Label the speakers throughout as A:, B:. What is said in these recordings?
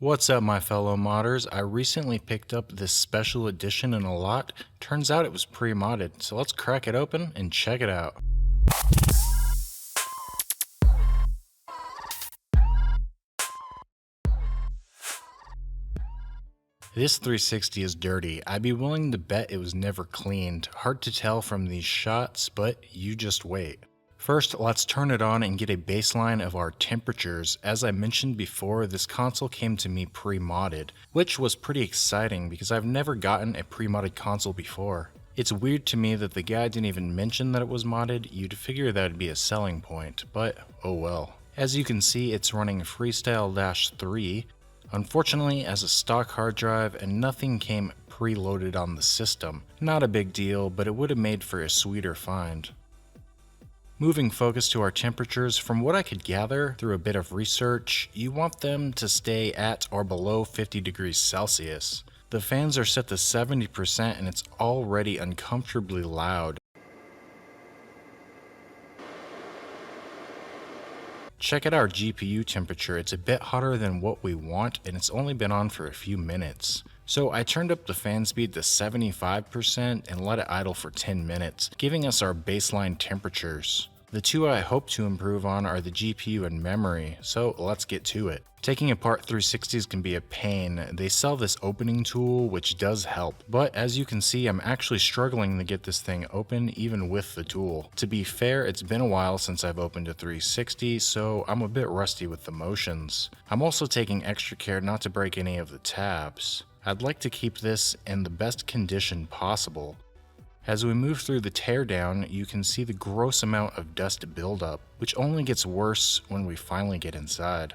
A: What's up, my fellow modders? I recently picked up this special edition in a lot. Turns out it was pre-modded, so let's crack it open and check it out. This 360 is dirty. I'd be willing to bet it was never cleaned. Hard to tell from these shots, but you just wait. First, let's turn it on and get a baseline of our temperatures. As I mentioned before, this console came to me pre-modded, which was pretty exciting because I've never gotten a pre-modded console before. It's weird to me that the guy didn't even mention that it was modded. You'd figure that'd be a selling point, but oh well. As you can see, it's running Freestyle-3. Unfortunately, as a stock hard drive, and nothing came preloaded on the system. Not a big deal, but it would have made for a sweeter find. Moving focus to our temperatures, from what I could gather through a bit of research, you want them to stay at or below 50 degrees Celsius. The fans are set to 70% and it's already uncomfortably loud. Check out our GPU temperature. It's a bit hotter than what we want and it's only been on for a few minutes. So I turned up the fan speed to 75% and let it idle for 10 minutes, giving us our baseline temperatures. The two I hope to improve on are the GPU and memory, so let's get to it. Taking apart 360s can be a pain. They sell this opening tool, which does help, but as you can see, I'm actually struggling to get this thing open even with the tool. To be fair, it's been a while since I've opened a 360, so I'm a bit rusty with the motions. I'm also taking extra care not to break any of the tabs. I'd like to keep this in the best condition possible. As we move through the teardown, you can see the gross amount of dust buildup, which only gets worse when we finally get inside.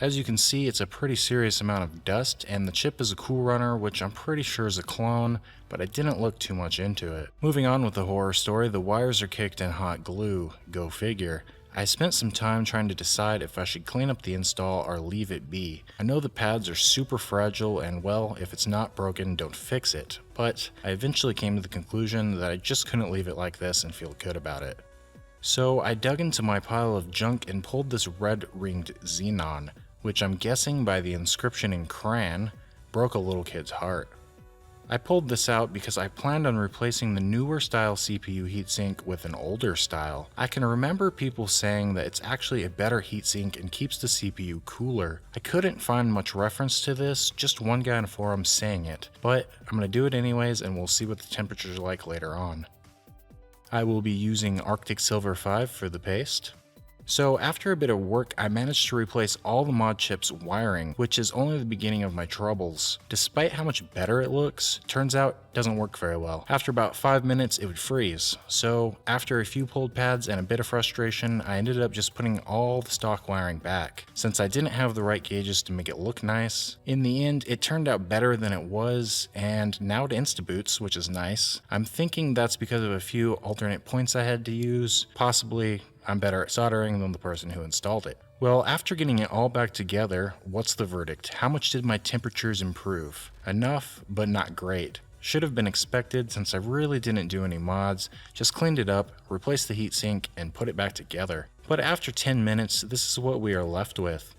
A: As you can see, it's a pretty serious amount of dust, and the chip is a Cool Runner, which I'm pretty sure is a clone, but I didn't look too much into it. Moving on with the horror story, the wires are kicked in hot glue. Go figure. I spent some time trying to decide if I should clean up the install or leave it be. I know the pads are super fragile and well, if it's not broken, don't fix it. But I eventually came to the conclusion that I just couldn't leave it like this and feel good about it. So I dug into my pile of junk and pulled this red ringed xenon, which I'm guessing by the inscription in crayon, broke a little kid's heart. I pulled this out because I planned on replacing the newer style CPU heatsink with an older style. I can remember people saying that it's actually a better heatsink and keeps the CPU cooler. I couldn't find much reference to this, just one guy in a forum saying it, but I'm going to do it anyways and we'll see what the temperatures are like later on. I will be using Arctic Silver 5 for the paste. So after a bit of work, I managed to replace all the mod chip's wiring, which is only the beginning of my troubles. Despite how much better it looks, turns out it doesn't work very well. After about 5 minutes, it would freeze. So after a few pulled pads and a bit of frustration, I ended up just putting all the stock wiring back, since I didn't have the right gauges to make it look nice. In the end, it turned out better than it was, and now it instaboots, which is nice. I'm thinking that's because of a few alternate points I had to use, possibly I'm better at soldering than the person who installed it. Well, after getting it all back together, what's the verdict? How much did my temperatures improve? Enough, but not great. Should have been expected since I really didn't do any mods, just cleaned it up, replaced the heatsink, and put it back together. But after 10 minutes, this is what we are left with.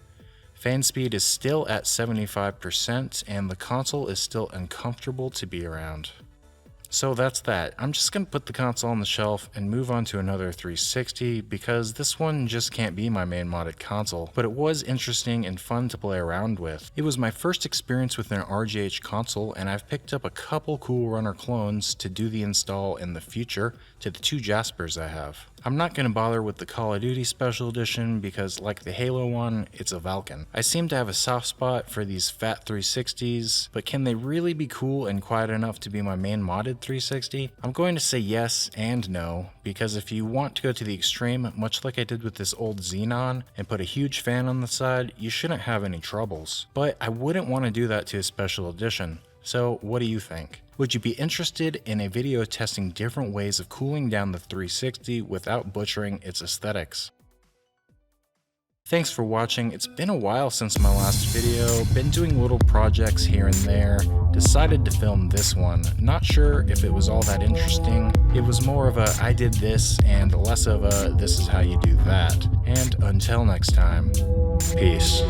A: Fan speed is still at 75%, and the console is still uncomfortable to be around. So that's that. I'm just going to put the console on the shelf and move on to another 360 because this one just can't be my main modded console, but it was interesting and fun to play around with. It was my first experience with an RGH console and I've picked up a couple Cool Runner clones to do the install in the future to the two Jaspers I have. I'm not going to bother with the Call of Duty Special Edition because like the Halo one, it's a Vulcan. I seem to have a soft spot for these fat 360s, but can they really be cool and quiet enough to be my main modded 360? I'm going to say yes and no, because if you want to go to the extreme, much like I did with this old Xenon, and put a huge fan on the side, you shouldn't have any troubles. But I wouldn't want to do that to a Special Edition. So what do you think? Would you be interested in a video testing different ways of cooling down the 360 without butchering its aesthetics? Thanks for watching. It's been a while since my last video, been doing little projects here and there, decided to film this one. Not sure if it was all that interesting. It was more of a I did this and less of a this is how you do that. And until next time, peace.